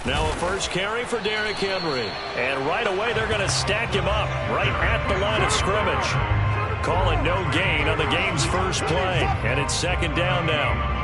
Now a first carry for Derrick Henry. And right away they're going to stack him up right at the line of scrimmage. Calling no gain on the game's first play. And it's second down now.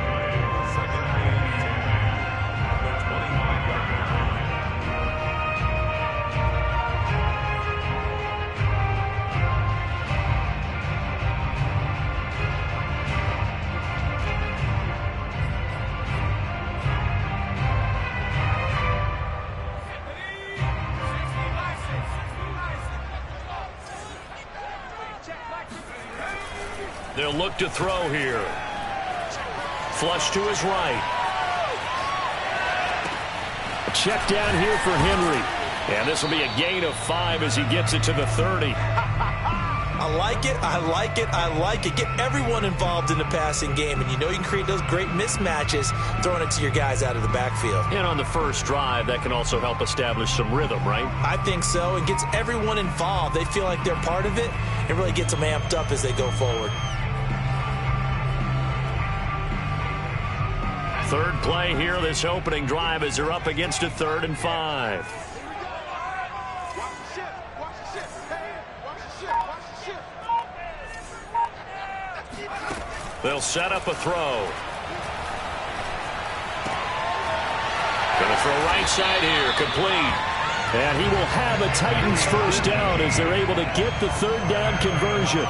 They'll look to throw here. Flush to his right. Check down here for Henry. And this will be a gain of 5 as he gets it to the 30. I like it, I like it, I like it. Get everyone involved in the passing game, and you know you can create those great mismatches throwing it to your guys out of the backfield. And on the first drive, that can also help establish some rhythm, right? I think so. It gets everyone involved. They feel like they're part of it. It really gets them amped up as they go forward. Third play here, this opening drive, as they're up against a 3rd and 5. They'll set up a throw. Going to throw right side here, complete. And he will have a Titans first down as they're able to get the 3rd down conversion.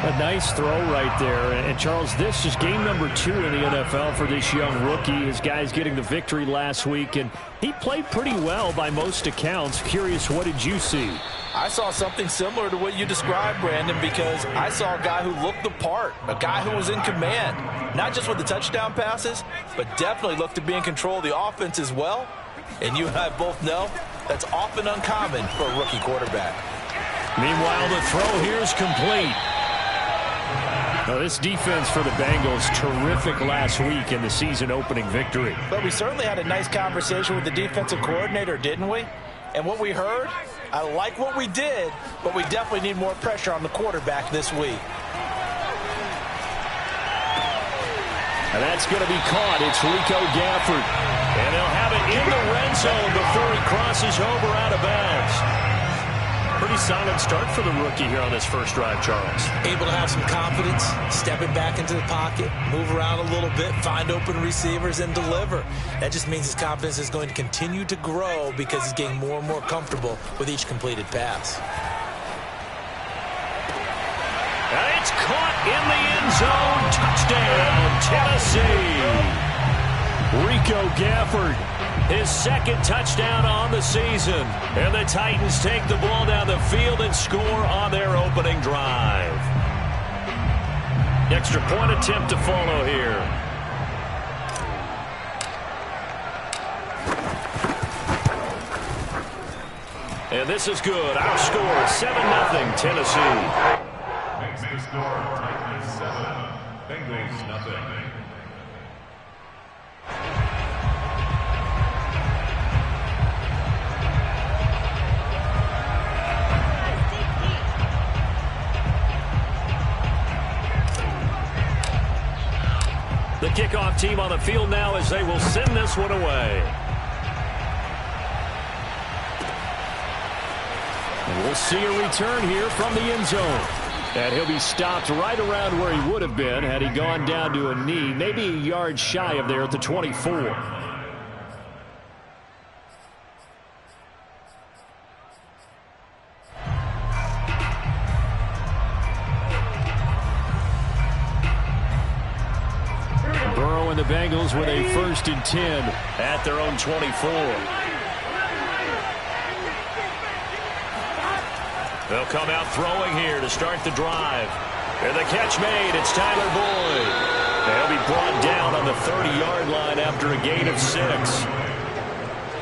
A nice throw right there. And, Charles, this is game number 2 in the NFL for this young rookie. His guys getting the victory last week, and he played pretty well by most accounts. Curious, what did you see? I saw something similar to what you described, Brandon, because I saw a guy who looked the part, a guy who was in command, not just with the touchdown passes, but definitely looked to be in control of the offense as well. And you and I both know that's often uncommon for a rookie quarterback. Meanwhile, the throw here is complete. Now, this defense for the Bengals, terrific last week in the season-opening victory. But we certainly had a nice conversation with the defensive coordinator, didn't we? And what we heard, I like what we did, but we definitely need more pressure on the quarterback this week. And that's going to be caught. It's Rico Gafford. And they'll have it in the red zone before he crosses over out of bounds. Pretty solid start for the rookie here on this first drive, Charles. Able to have some confidence, stepping back into the pocket, move around a little bit, find open receivers, and deliver. That just means his confidence is going to continue to grow because he's getting more and more comfortable with each completed pass. And it's caught in the end zone. Touchdown, Tennessee. Rico Gafford, his 2nd touchdown on the season. And the Titans take the ball down the field and score on their opening drive. Extra point attempt to follow here. And this is good. Our score, 7-0, Tennessee. Makes the score, Titans 7, Bengals nothing. The kickoff team on the field now as they will send this one away. And we'll see a return here from the end zone. And he'll be stopped right around where he would have been had he gone down to a knee, maybe a yard shy of there at the 24. The Bengals with a 1st and 10 at their own 24. They'll come out throwing here to start the drive. And the catch made. It's Tyler Boyd. They'll be brought down on the 30-yard line after a gain of 6.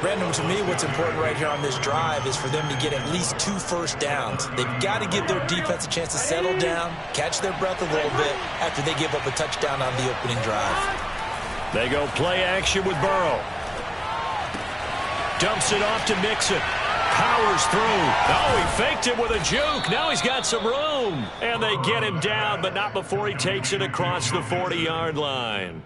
Brandon, to me, what's important right here on this drive is for them to get at least 2 first downs. They've got to give their defense a chance to settle down, catch their breath a little bit after they give up a touchdown on the opening drive. They go play action with Burrow. Dumps it off to Mixon. Powers through. Oh, he faked it with a juke. Now he's got some room. And they get him down, but not before he takes it across the 40-yard line.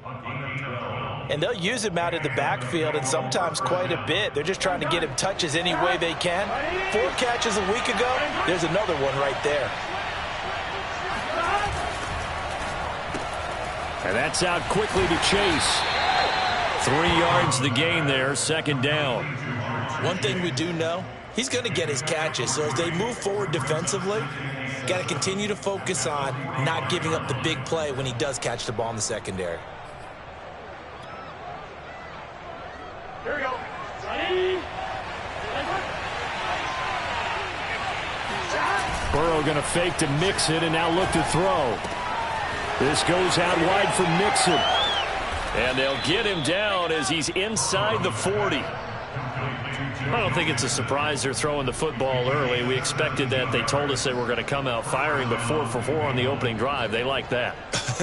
And they'll use him out in the backfield, and sometimes quite a bit. They're just trying to get him touches any way they can. 4 catches a week ago. There's another one right there. And that's out quickly to Chase. 3 yards the gain there, 2nd down. One thing we do know, he's going to get his catches. So as they move forward defensively, got to continue to focus on not giving up the big play when he does catch the ball in the secondary. Here we go. Burrow going to fake to Mixon and now look to throw. This goes out wide for Mixon. And they'll get him down as he's inside the 40. I don't think it's a surprise they're throwing the football early. We expected that. They told us they were going to come out firing, but 4 for 4 on the opening drive. They like that.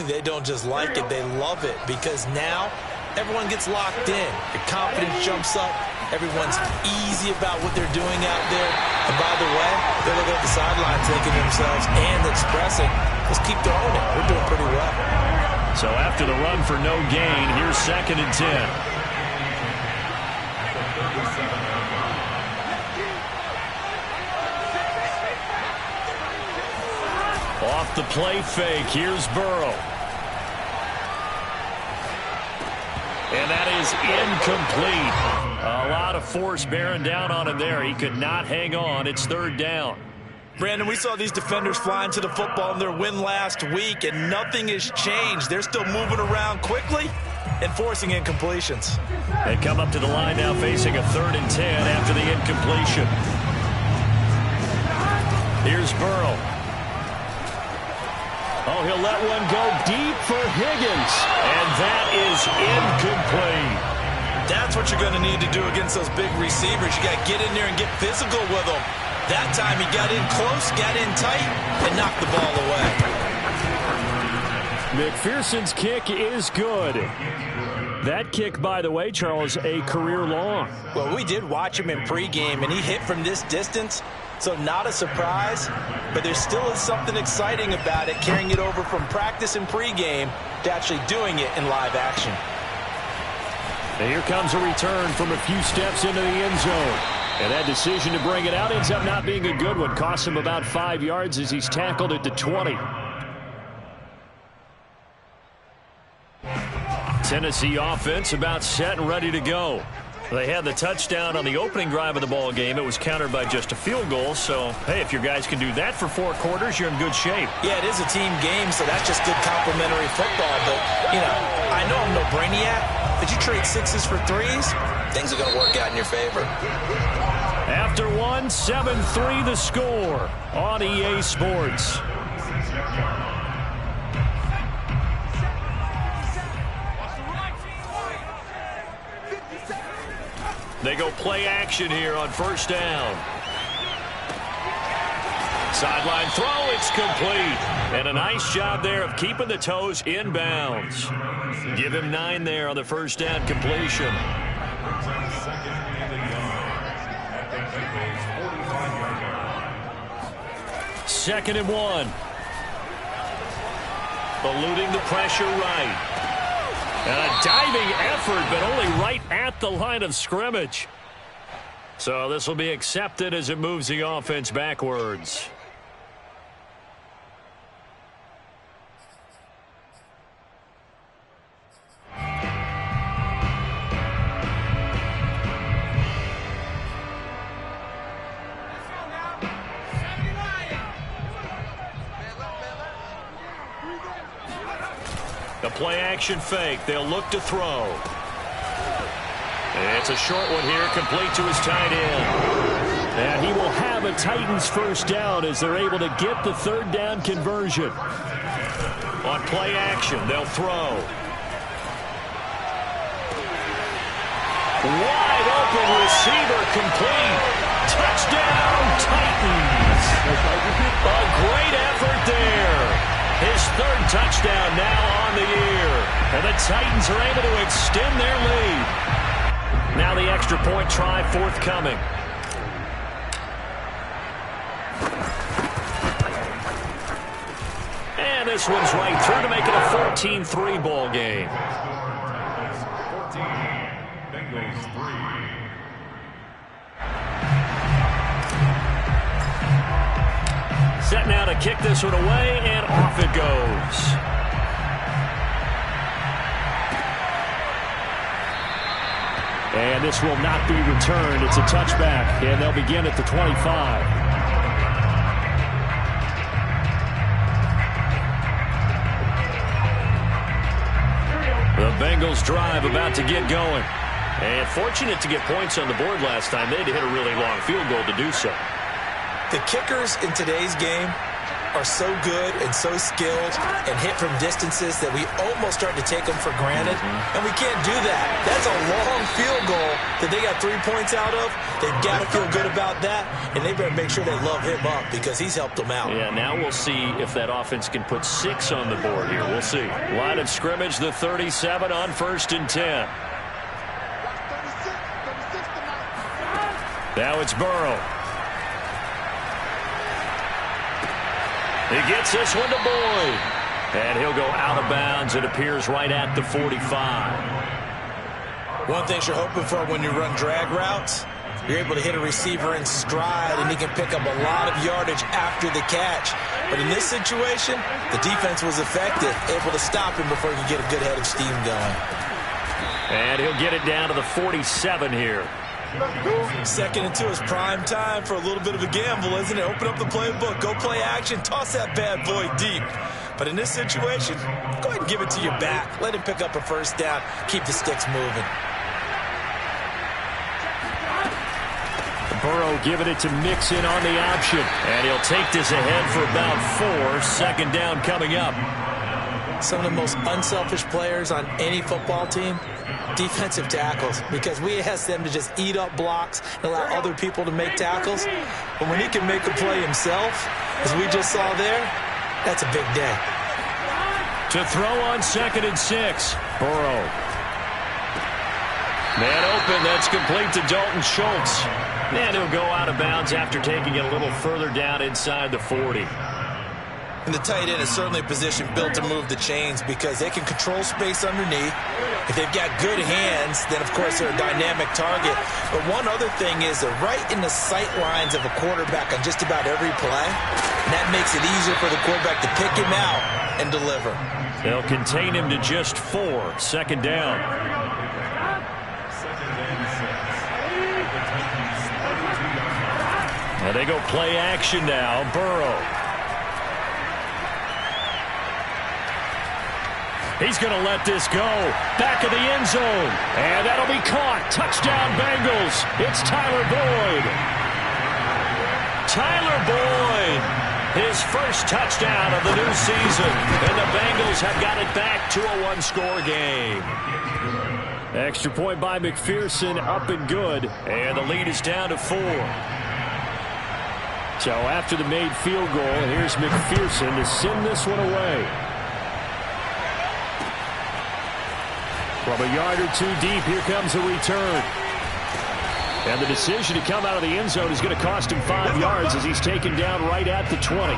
They don't just like it, they love it, because now everyone gets locked in. The confidence jumps up. Everyone's easy about what they're doing out there. And by the way, they're looking at the sideline thinking to themselves and expressing, let's keep throwing it. We're doing pretty well. So after the run for no gain, here's 2nd and 10. Off the play fake, here's Burrow. And that is incomplete. A lot of force bearing down on him there. He could not hang on. It's 3rd down. Brandon, we saw these defenders fly into the football in their win last week, and nothing has changed. They're still moving around quickly and forcing incompletions. They come up to the line now facing a 3rd and 10 after the incompletion. Here's Burrow. Oh, he'll let one go deep for Higgins. And that is incomplete. That's what you're going to need to do against those big receivers. You got to get in there and get physical with them. That time he got in close, got in tight, and knocked the ball away. McPherson's kick is good. That kick, by the way, Charles, a career long. Well, we did watch him in pregame, and he hit from this distance, so not a surprise. But there still is something exciting about it, carrying it over from practice and pregame to actually doing it in live action. And here comes a return from a few steps into the end zone. And that decision to bring it out ends up not being a good one. Costs him about 5 yards as he's tackled at the 20. Tennessee offense about set and ready to go. They had the touchdown on the opening drive of the ball game. It was countered by just a field goal. So, hey, if your guys can do that for 4 quarters, you're in good shape. Yeah, it is a team game, so that's just good complimentary football. But, you know, I know I'm no brainiac. But you trade 6s for 3s, things are going to work out in your favor. After 1, 7-3 the score on EA Sports. They go play action here on 1st down. Sideline throw, it's complete. And a nice job there of keeping the toes in bounds. Give him 9 there on the 1st down completion. 2nd and 1. Eluding the pressure right. And a diving effort, but only right at the line of scrimmage. So this will be accepted as it moves the offense backwards. The play-action fake. They'll look to throw. It's a short one here, complete to his tight end. And he will have a Titans 1st down as they're able to get the 3rd down conversion. On play-action, they'll throw. Wide open receiver, complete. Touchdown, Titans. A great effort there. His 3rd touchdown now on the year. And the Titans are able to extend their lead. Now the extra point try forthcoming. And this one's right through to make it a 14-3 ball game. Bengals 3. Set now to kick this one away, and off it goes. And this will not be returned. It's a touchback, and they'll begin at the 25. The Bengals drive about to get going. And fortunate to get points on the board last time. They had to hit a really long field goal to do so. The kickers in today's game are so good and so skilled and hit from distances that we almost start to take them for granted. And we can't do that. That's a long field goal that they got 3 points out of. They've got to feel good about that, and they better make sure they love him up because he's helped them out. Yeah, now we'll see if that offense can put 6 on the board here. We'll see. Line of scrimmage, the 37 on 1st and 10. Now it's Burrow. He gets this one to Boyd. And he'll go out of bounds. It appears right at the 45. One thing you're hoping for when you run drag routes, you're able to hit a receiver in stride, and he can pick up a lot of yardage after the catch. But in this situation, the defense was effective, able to stop him before he could get a good head of steam going. And he'll get it down to the 47 here. 2nd and 2 is prime time for a little bit of a gamble, isn't it? Open up the playbook, go play action, toss that bad boy deep. But in this situation, go ahead and give it to your back. Let him pick up a 1st down, keep the sticks moving. Burrow giving it to Mixon on the option. And he'll take this ahead for about 4. 2nd down coming up. Some of the most unselfish players on any football team, defensive tackles, because we ask them to just eat up blocks and allow other people to make tackles. But when he can make a play himself, as we just saw there, that's a big day. To throw on 2nd and 6. Burrow. Man open. That's complete to Dalton Schultz. And he'll go out of bounds after taking it a little further down inside the 40. And the tight end is certainly a position built to move the chains because they can control space underneath. If they've got good hands, then, of course, they're a dynamic target. But one other thing is they're right in the sight lines of a quarterback on just about every play. And that makes it easier for the quarterback to pick him out and deliver. They'll contain him to just 4. 2nd down. Now they go play action now. Burrow. He's going to let this go. Back of the end zone. And that'll be caught. Touchdown, Bengals. It's Tyler Boyd. Tyler Boyd. His first touchdown of the new season. And the Bengals have got it back to a 1-score game. Extra point by McPherson, up and good. And the lead is down to 4. So after the made field goal, here's McPherson to send this one away. From a yard or 2 deep, here comes a return. And the decision to come out of the end zone is going to cost him 5 yards as he's taken down right at the 20.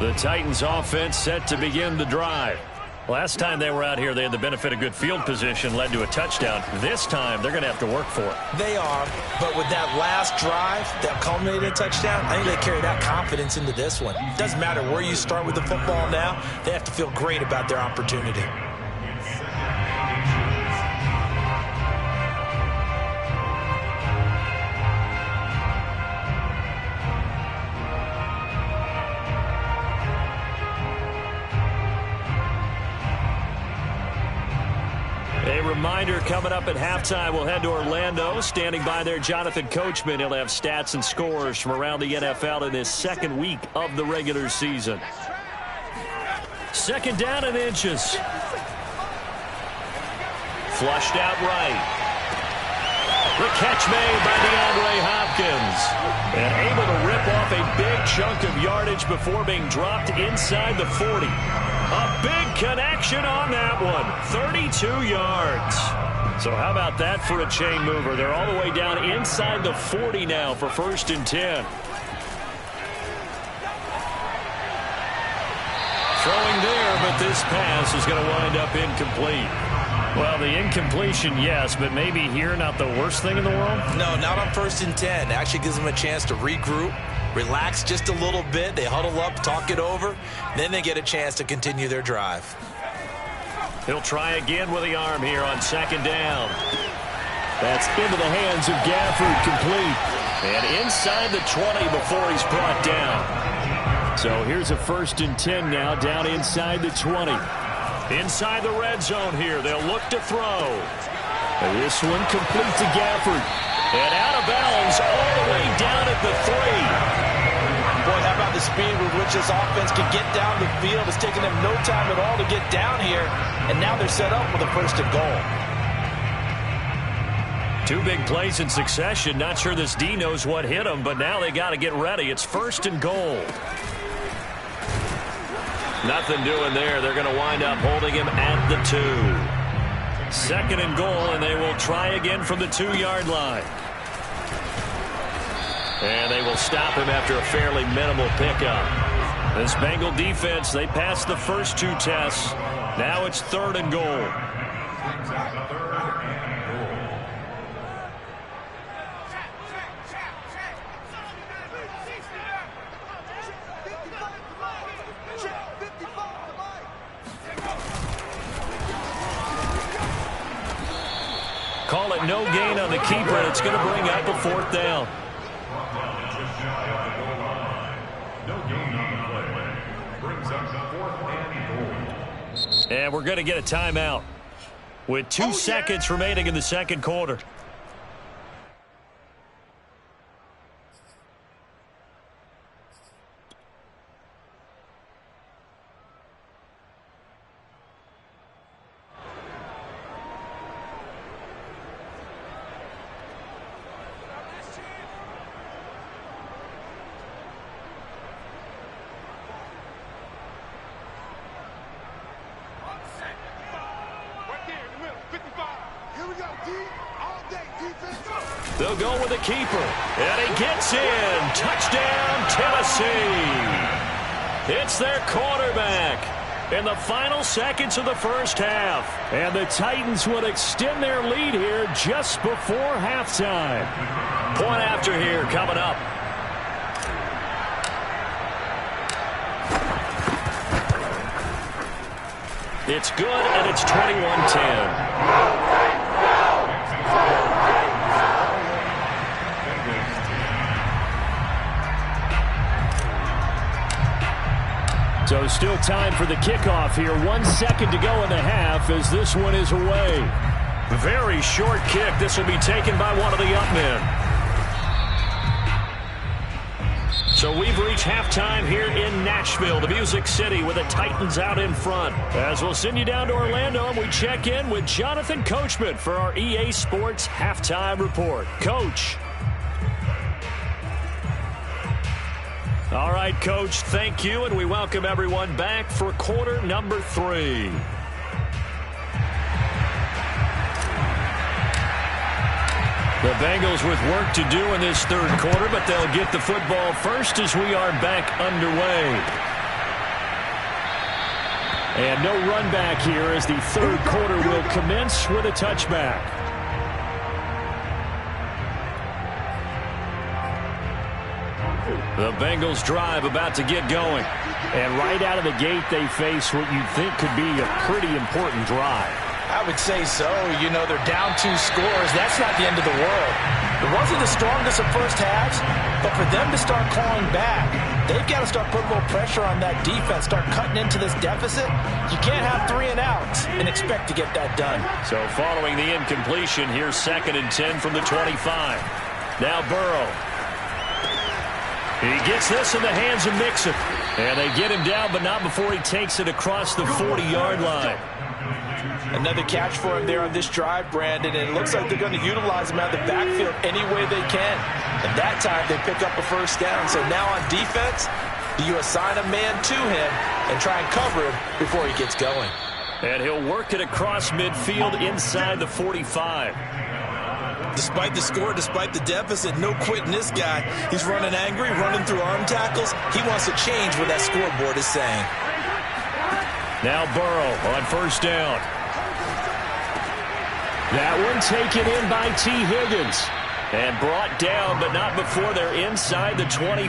The Titans offense set to begin the drive. Last time they were out here, they had the benefit of good field position, led to a touchdown. This time, they're going to have to work for it. They are, but with that last drive that culminated in a touchdown, I think they carry that confidence into this one. Doesn't matter where you start with the football now, they have to feel great about their opportunity. A reminder, coming up at halftime, we'll head to Orlando. Standing by there, Jonathan Coachman. He'll have stats and scores from around the NFL in his 2nd week of the regular season. 2nd down and inches. Flushed out right. The catch made by DeAndre Hopkins. And able to rip off a big chunk of yardage before being dropped inside the 40. A big connection on that one. 32 yards. So how about that for a chain mover? They're all the way down inside the 40 now for 1st and 10. Throwing there, but this pass is going to wind up incomplete. Well, the incompletion, yes, but maybe here not the worst thing in the world? No, not on 1st and 10. It actually gives them a chance to regroup, relax just a little bit. They huddle up, talk it over. Then they get a chance to continue their drive. He'll try again with the arm here on 2nd down. That's into the hands of Gafford, complete. And inside the 20 before he's brought down. So here's a 1st and 10 now, down inside the 20. Inside the red zone here, they'll look to throw. And this one complete to Gafford. And out of bounds all the way down at the 3. Boy, how about the speed with which this offense can get down the field? It's taken them no time at all to get down here. And now they're set up with a 1st and goal. 2 big plays in succession. Not sure this D knows what hit him, but now they got to get ready. It's 1st and goal. Nothing doing there. They're going to wind up holding him at the 2. 2nd and goal, and they will try again from the 2-yard line. And they will stop him after a fairly minimal pickup. This Bengal defense, they passed the first 2 tests. Now it's 3rd and goal. Call it no gain on the keeper, and it's going to bring up a 4th down. And we're going to get a timeout with 2 seconds remaining in the 2nd quarter. They'll go with the keeper, and he gets in. Touchdown, Tennessee. It's their quarterback in the final seconds of the 1st half. And the Titans will extend their lead here just before halftime. Point after here coming up. It's good, and it's 21-10. So still time for the kickoff here. 1 second to go in the half as this one is away. Very short kick. This will be taken by one of the up men. So we've reached halftime here in Nashville, the Music City, with the Titans out in front. As we'll send you down to Orlando, and we check in with Jonathan Coachman for our EA Sports Halftime Report. Coach. All right, Coach, thank you, and we welcome everyone back for quarter number 3. The Bengals with work to do in this 3rd quarter, but they'll get the football first as we are back underway. And no run back here as the 3rd quarter will commence with a touchback. The Bengals drive about to get going. And right out of the gate, they face what you'd think could be a pretty important drive. I would say so. You know, they're down 2 scores. That's not the end of the world. It wasn't the strongest of first halves, but for them to start clawing back, they've got to start putting a little pressure on that defense, start cutting into this deficit. You can't have 3 and outs and expect to get that done. So following the incompletion, here's 2nd and 10 from the 25. Now Burrow. He gets this in the hands of Mixon. And they get him down, but not before he takes it across the 40-yard line. Another catch for him there on this drive, Brandon, and it looks like they're going to utilize him out of the backfield any way they can. And that time they pick up a first down. So now on defense, you assign a man to him and try and cover him before he gets going. And he'll work it across midfield inside the 45. Despite the score, despite the deficit, no quitting this guy. He's running angry, running through arm tackles. He wants to change what that scoreboard is saying. Now Burrow on first down. That one taken in by T. Higgins. And brought down, but not before they're inside the 25.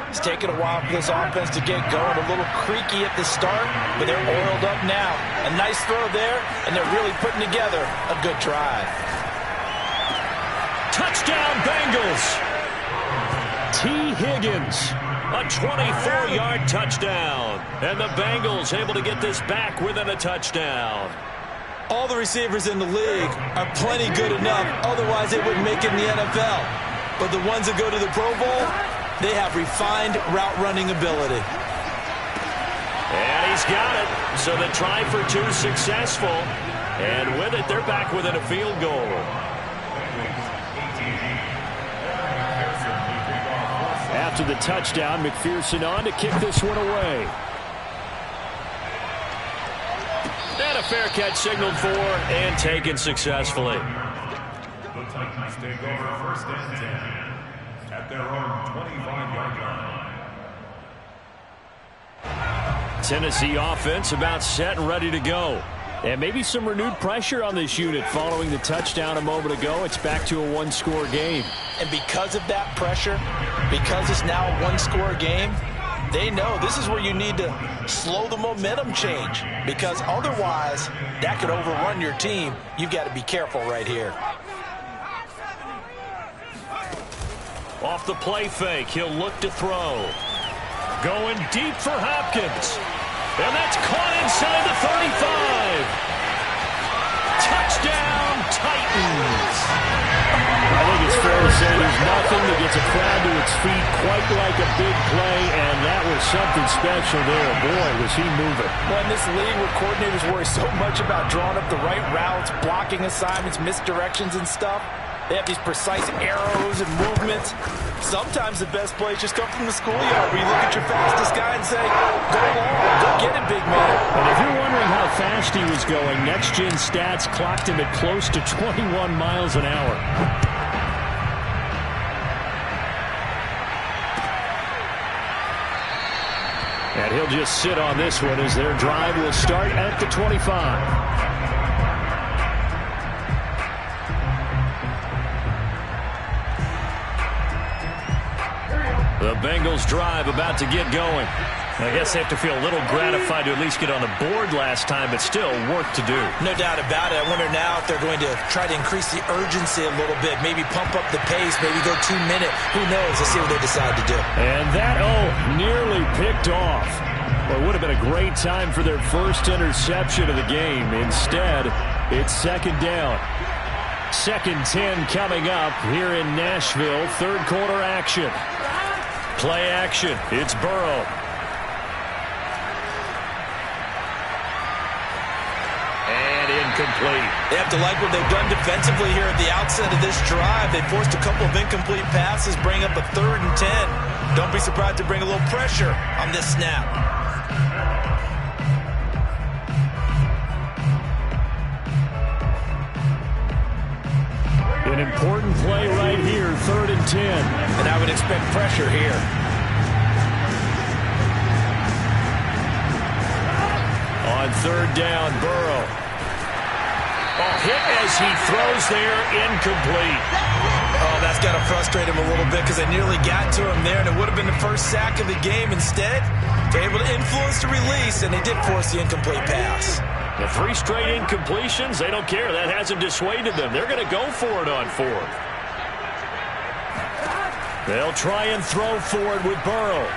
It's taken a while for this offense to get going. A little creaky at the start, but they're oiled up now. A nice throw there, and they're really putting together a good drive. Touchdown, Bengals! T. Higgins, a 24-yard touchdown. And the Bengals able to get this back within a touchdown. All the receivers in the league are plenty good enough. Otherwise, they wouldn't make it in the NFL. But the ones that go to the Pro Bowl, they have refined route running ability. And he's got it. So the try for two successful. And with it, they're back within a field goal. After the touchdown, McPherson on to kick this one away. And a fair catch signaled for and taken successfully. The Titans take over first and 10 at their own 25-yard line. Tennessee offense about set and ready to go. And maybe some renewed pressure on this unit following the touchdown a moment ago. It's back to a one-score game. And because of that pressure, because it's now a one-score game, they know this is where you need to slow the momentum change, because otherwise that could overrun your team. You've got to be careful right here. Off the play fake, he'll look to throw. Going deep for Hopkins. And that's caught inside the 35. Touchdown, Titans. I think it's fair to say there's nothing that gets a crowd to its feet quite like a big play, and that was something special there. Boy, was he moving. Well, in this league where coordinators worry so much about drawing up the right routes, blocking assignments, misdirections and stuff, they have these precise arrows and movements. Sometimes the best plays just come from the schoolyard where you look at your fastest guy and say, go long, go get it, big man. And if you're wondering how fast he was going, Next Gen Stats clocked him at close to 21 miles an hour. And he'll just sit on this one as their drive will start at the 25. The Bengals drive about to get going. I guess they have to feel a little gratified to at least get on the board last time, but still work to do. No doubt about it. I wonder now if they're going to try to increase the urgency a little bit, maybe pump up the pace, maybe go 2 minute. Who knows? Let's see what they decide to do. And that, nearly picked off. Well, it would have been a great time for their first interception of the game. Instead, it's second down. Second 10 coming up here in Nashville. Third quarter action. Play action. It's Burrow. And incomplete. They have to like what they've done defensively here at the outset of this drive. They forced a couple of incomplete passes, bring up a 3rd and 10. Don't be surprised to bring a little pressure on this snap. An important play right here, 3rd and 10. And I would expect pressure here. On 3rd down, Burrow. Hit as he throws there, incomplete. Oh, that's got to frustrate him a little bit because they nearly got to him there, and it would have been the first sack of the game. Instead, they're able to influence the release, and they did force the incomplete pass. The 3 straight incompletions, they don't care. That hasn't dissuaded them. They're going to go for it on 4th. They'll try and throw for it with Burrow.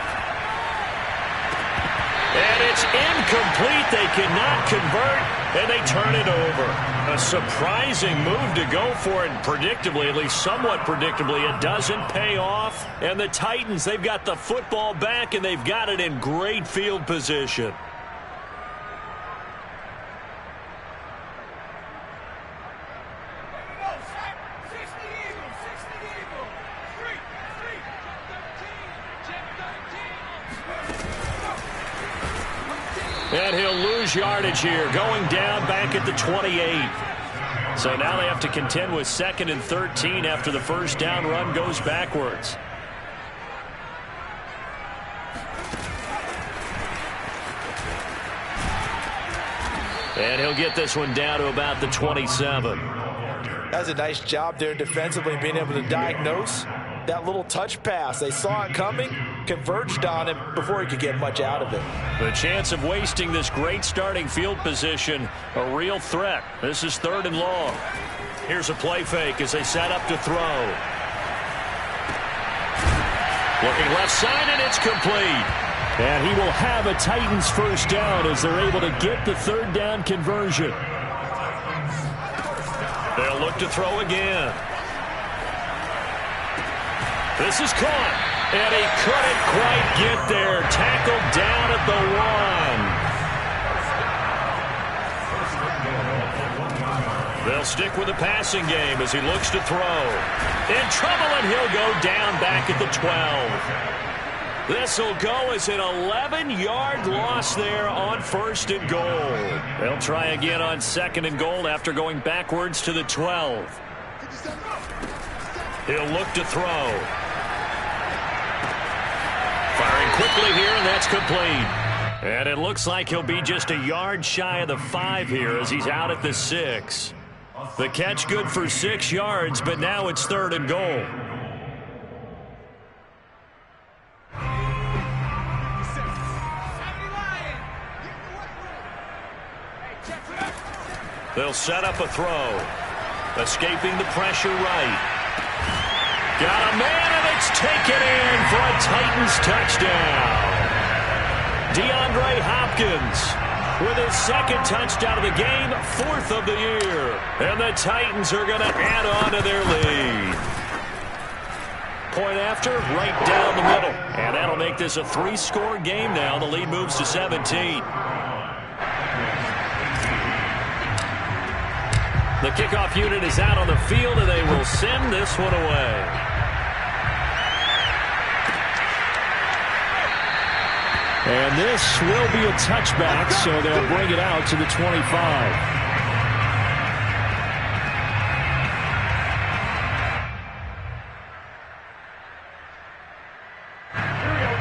And it's incomplete. They cannot convert, and they turn it over. A surprising move to go for it, and predictably, at least somewhat predictably, it doesn't pay off. And the Titans, they've got the football back, and they've got it in great field position. lose yardage here, going down back at the 28. So now they have to contend with 2nd and 13 after the first down run goes backwards. And he'll get this one down to about the 27. That's a nice job there defensively, being able to diagnose that little touch pass. They saw it coming, converged on him before he could get much out of it. The chance of wasting this great starting field position, a real threat. This is 3rd and long. Here's a play fake as they set up to throw. Looking left side, and it's complete. And he will have a Titans first down as they're able to get the 3rd down conversion. They'll look to throw again. This is caught, and he couldn't quite get there. Tackled down at the 1. They'll stick with the passing game as he looks to throw. In trouble, and he'll go down back at the 12. This will go as an 11-yard loss there on 1st and goal. They'll try again on 2nd and goal after going backwards to the 12. He'll look to throw. Firing quickly here, and that's complete. And it looks like he'll be just a yard shy of the 5 here as he's out at the 6. The catch good for 6 yards, but now it's 3rd and goal. They'll set up a throw. Escaping the pressure right. Got a man, and it's taken in for a Titans touchdown. DeAndre Hopkins with his 2nd touchdown of the game, 4th of the year. And the Titans are going to add on to their lead. Point after, right down the middle. And that'll make this a 3-score game now. The lead moves to 17. The kickoff unit is out on the field, and they will send this one away. And this will be a touchback, so they'll bring it out to the 25.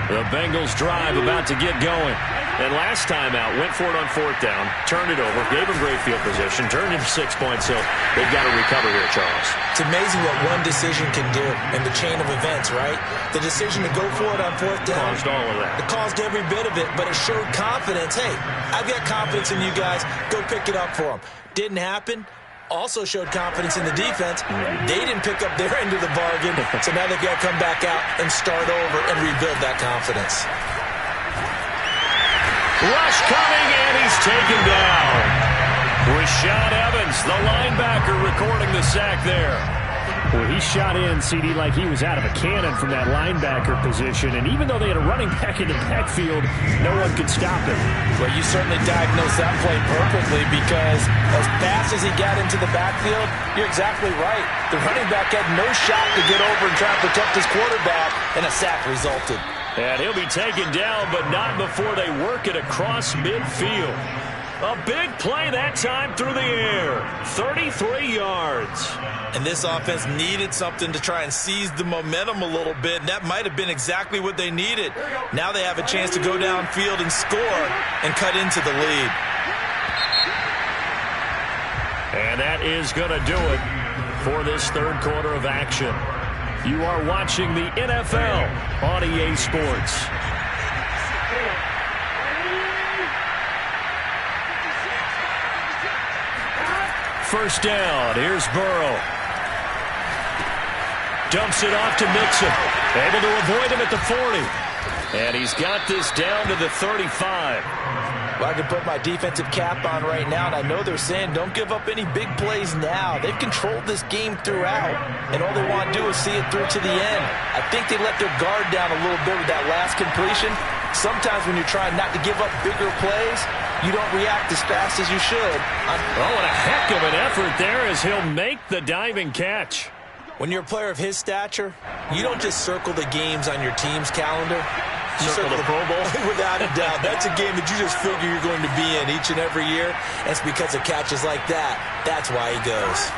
The Bengals drive about to get going. And last time out, went for it on 4th down, turned it over, gave them great field position, turned into 6 points, so they've got to recover here, Charles. It's amazing what one decision can do in the chain of events, right? The decision to go for it on 4th down. Caused all of that. It caused every bit of it, but it showed confidence. Hey, I've got confidence in you guys. Go pick it up for them. Didn't happen. Also showed confidence in the defense. They didn't pick up their end of the bargain, so now they've got to come back out and start over and rebuild that confidence. Rush coming, and he's taken down. Rashaan Evans, the linebacker, recording the sack there. Well, he shot in, CD, like he was out of a cannon from that linebacker position. And even though they had a running back in the backfield, no one could stop him. Well, you certainly diagnosed that play perfectly because as fast as he got into the backfield, you're exactly right. The running back had no shot to get over and try and protect his quarterback, and a sack resulted. And he'll be taken down, but not before they work it across midfield. A big play that time through the air. 33 yards. And this offense needed something to try and seize the momentum a little bit, and that might have been exactly what they needed. Now they have a chance to go downfield and score and cut into the lead. And that is going to do it for this 3rd quarter of action. You are watching the NFL on EA Sports. First down. Here's Burrow. Dumps it off to Mixon. Able to avoid him at the 40. And he's got this down to the 35. Well, I can put my defensive cap on right now, and I know they're saying don't give up any big plays now. They've controlled this game throughout, and all they want to do is see it through to the end. I think they let their guard down a little bit with that last completion. Sometimes when you're trying not to give up bigger plays, you don't react as fast as you should. Oh, and a heck of an effort there as he'll make the diving catch. When you're a player of his stature, you don't just circle the games on your team's calendar. Circle the Pro Bowl? Without a doubt. That's a game that you just figure you're going to be in each and every year. And it's because of catches like that. That's why he goes.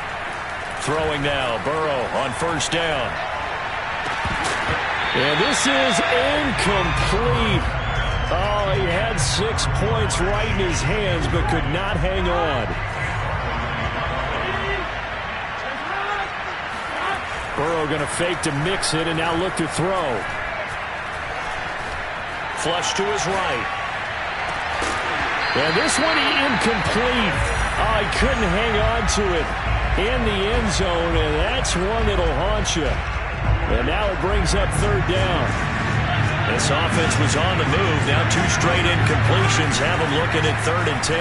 Throwing now, Burrow on first down. And this is incomplete. Oh, he had 6 points right in his hands, but could not hang on. Burrow going to fake to mix it and now look to throw. Flush to his right. And this one incomplete. Oh, he couldn't hang on to it in the end zone, and that's one that'll haunt you. And now it brings up third down. This offense was on the move. Now 2 straight incompletions have him looking at 3rd and 10.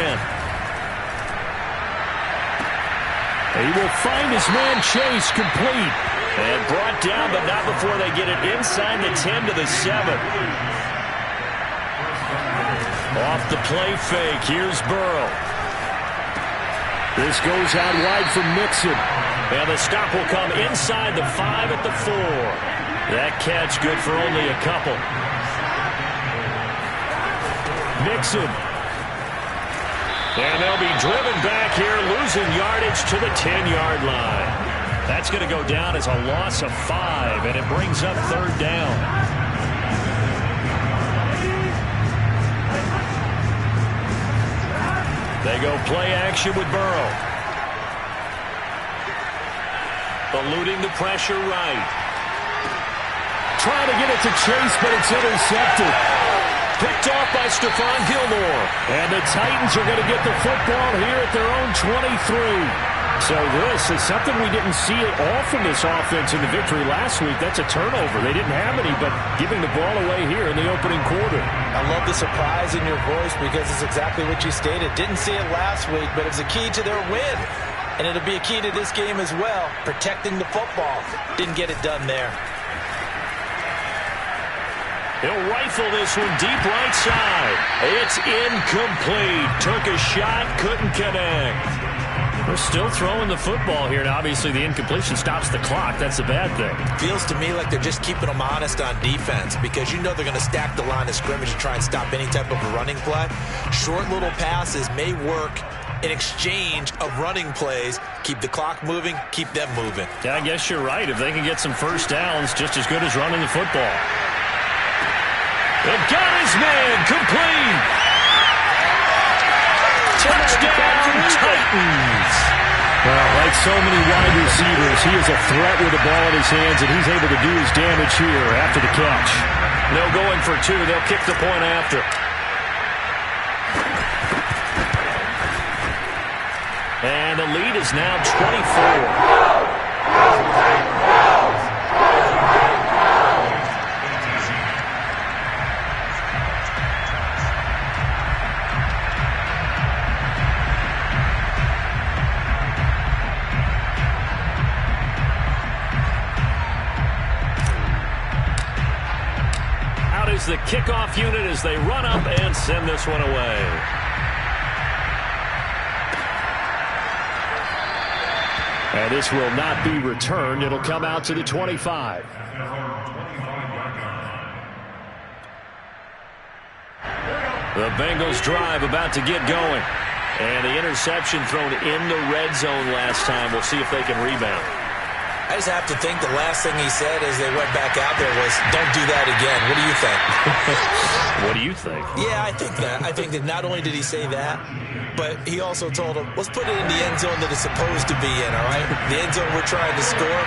He will find his man Chase complete. And brought down, but not before they get it inside the 10 to the 7. Off the play fake. Here's Burrow. This goes out wide for Mixon. And the stop will come inside the 5 at the 4. That catch good for only a couple. Mixon. And they'll be driven back here, losing yardage to the 10-yard line. That's going to go down as a loss of 5, and it brings up third down. They go play action with Burrow. Eluding the pressure right. Trying to get it to Chase, but it's intercepted. Picked off by Stephon Gilmore. And the Titans are going to get the football here at their own 23. So this is something we didn't see at all from this offense in the victory last week. That's a turnover. They didn't have any, but giving the ball away here in the opening quarter. I love the surprise in your voice because it's exactly what you stated. Didn't see it last week, but it's a key to their win. And it'll be a key to this game as well, protecting the football. Didn't get it done there. He'll rifle this one deep right side. It's incomplete. Took a shot, couldn't connect. They're still throwing the football here, and obviously the incompletion stops the clock. That's a bad thing. Feels to me like they're just keeping them honest on defense because you know they're going to stack the line of scrimmage and try and stop any type of a running play. Short little passes may work in exchange of running plays. Keep the clock moving, keep them moving. Yeah, I guess you're right. If they can get some first downs, just as good as running the football. They've got his man complete. Touchdown, Titans. Well, like so many wide receivers, he is a threat with the ball in his hands, and he's able to do his damage here after the catch. No going for 2. They'll kick the point after. And the lead is now 24. The kickoff unit as they run up and send this one away. And this will not be returned. It'll come out to the 25. The Bengals drive about to get going. And the interception thrown in the red zone last time. We'll see if they can rebound. I just have to think the last thing he said as they went back out there was, don't do that again. What do you think? What do you think? Yeah, I think that. I think that not only did he say that, but he also told him, let's put it in the end zone that it's supposed to be in, all right? The end zone we're trying to score.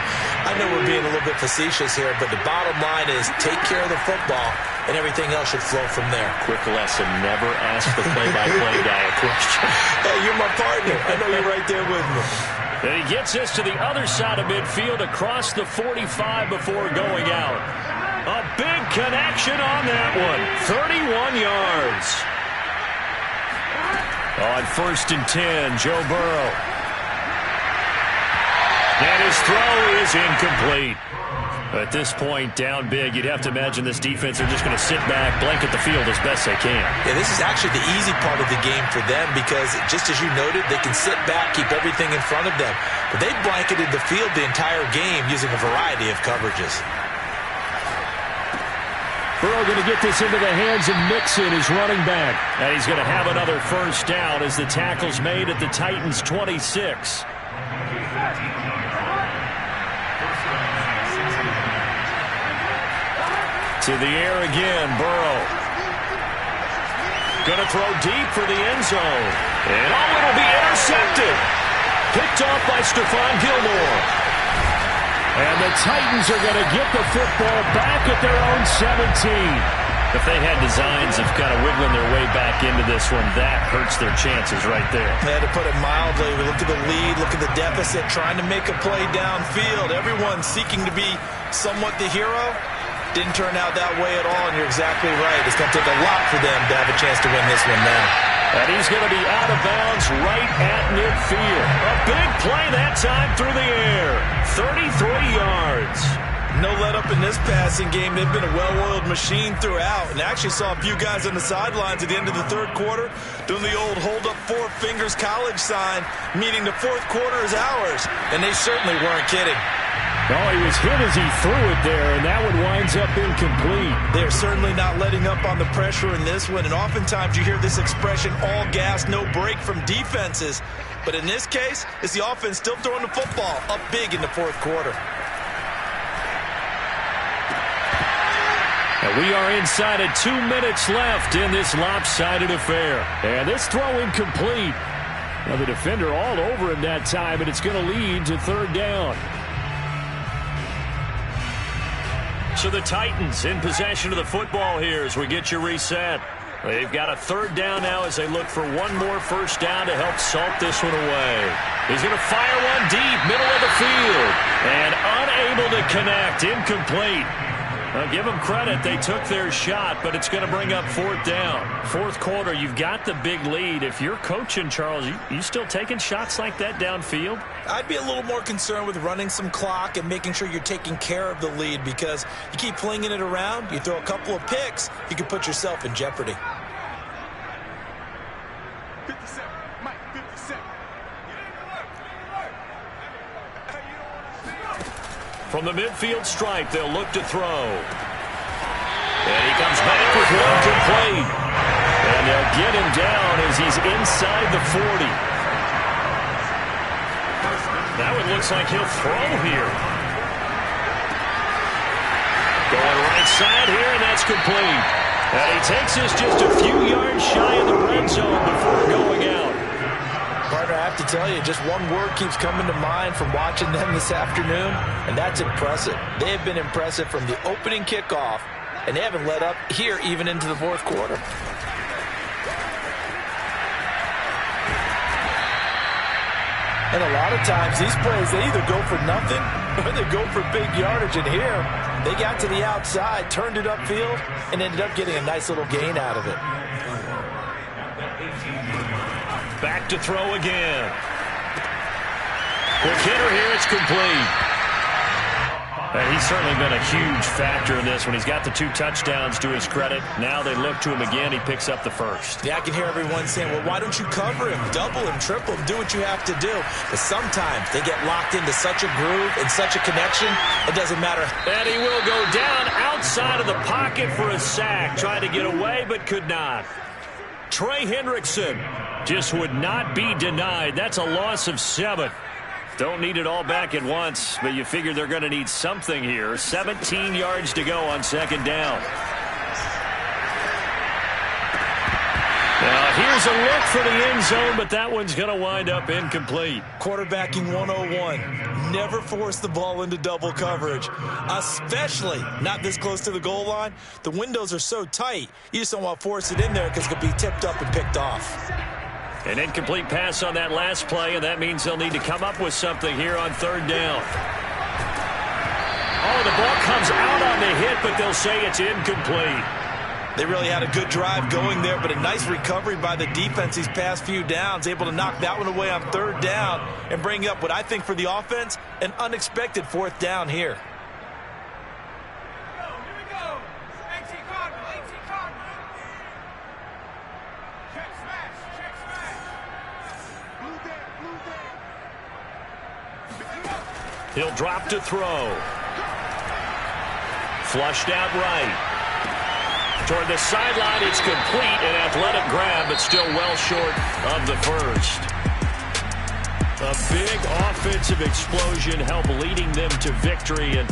I know we're being a little bit facetious here, but the bottom line is take care of the football, and everything else should flow from there. Quick lesson, never ask the play-by-play guy a question. Hey, you're my partner. I know you're right there with me. And he gets this to the other side of midfield across the 45 before going out. A big connection on that one. 31 yards. On 1st and 10, Joe Burrow. And his throw is incomplete. At this point, down big, you'd have to imagine this defense are just going to sit back, blanket the field as best they can. Yeah, this is actually the easy part of the game for them because, just as you noted, they can sit back, keep everything in front of them. But they've blanketed the field the entire game using a variety of coverages. Burrow going to get this into the hands of Mixon, his running back. And he's going to have another first down as the tackle's made at the Titans' 26. To the air again, Burrow. Going to throw deep for the end zone. And it'll be intercepted. Picked off by Stephon Gilmore. And the Titans are going to get the football back at their own 17. If they had designs of kind of wiggling their way back into this one, that hurts their chances right there. They had to put it mildly. We look at the lead, look at the deficit, trying to make a play downfield. Everyone seeking to be somewhat the hero. Didn't turn out that way at all, and you're exactly right. It's going to take a lot for them to have a chance to win this one now. And he's going to be out of bounds right at midfield. A big play that time through the air. 33 yards. No let-up in this passing game. They've been a well-oiled machine throughout. And I actually saw a few guys on the sidelines at the end of the third quarter doing the old hold-up four fingers college sign, meaning the fourth quarter is ours. And they certainly weren't kidding. No, he was hit as he threw it there, and that one winds up incomplete. They're certainly not letting up on the pressure in this one, and oftentimes you hear this expression, all gas, no break from defenses. But in this case, it's the offense still throwing the football up big in the fourth quarter. And we are inside of 2 minutes left in this lopsided affair. And this throw incomplete. Now the defender all over him that time, and it's going to lead to third down. So the Titans in possession of the football here as we get you reset. They've got a third down now as they look for one more first down to help salt this one away. He's going to fire one deep, middle of the field, and unable to connect, incomplete. Now, give them credit. They took their shot, but it's going to bring up fourth down. Fourth quarter, you've got the big lead. If you're coaching, Charles, you still taking shots like that downfield? I'd be a little more concerned with running some clock and making sure you're taking care of the lead, because you keep flinging it around, you throw a couple of picks, you can put yourself in jeopardy. 57, Mike, 57. From the midfield stripe, they'll look to throw. And he comes back with one complete. And they'll get him down as he's inside the 40. Now it looks like he'll throw here. Going right side here, and that's complete. And he takes this just a few yards shy of the red zone before going out. Partner, I have to tell you, just one word keeps coming to mind from watching them this afternoon, and that's impressive. They have been impressive from the opening kickoff, and they haven't let up here even into the fourth quarter. And a lot of times, these plays, they either go for nothing or they go for big yardage. And here, they got to the outside, turned it upfield, and ended up getting a nice little gain out of it. Back to throw again. Quick hitter here, it's complete. And he's certainly been a huge factor in this one. He's got the 2 touchdowns to his credit. Now they look to him again. He picks up the first. Yeah, I can hear everyone saying, well, why don't you cover him, double him, triple him, do what you have to do. But sometimes they get locked into such a groove and such a connection, it doesn't matter. And he will go down outside of the pocket for a sack. Tried to get away, but could not. Trey Hendrickson just would not be denied. That's a loss of 7. Don't need it all back at once, but you figure they're going to need something here. 17 yards to go on second down. Now here's a look for the end zone, but that one's going to wind up incomplete. Quarterbacking 101. Never force the ball into double coverage, especially not this close to the goal line. The windows are so tight, you just don't want to force it in there because it could be tipped up and picked off. An incomplete pass on that last play, and that means they'll need to come up with something here on third down. Oh, the ball comes out on the hit, but they'll say it's incomplete. They really had a good drive going there, but a nice recovery by the defense these past few downs, able to knock that one away on third down and bring up what I think for the offense, an unexpected fourth down here. He'll drop to throw. Flushed out right. Toward the sideline, it's complete. An athletic grab, but still well short of the first. A big offensive explosion helped leading them to victory. And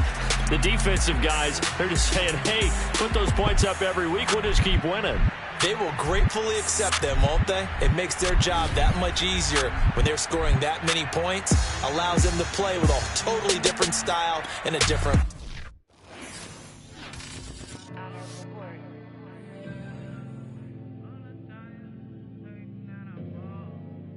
the defensive guys, they're just saying, hey, put those points up every week. We'll just keep winning. They will gratefully accept them, won't they? It makes their job that much easier when they're scoring that many points. Allows them to play with a totally different style and a different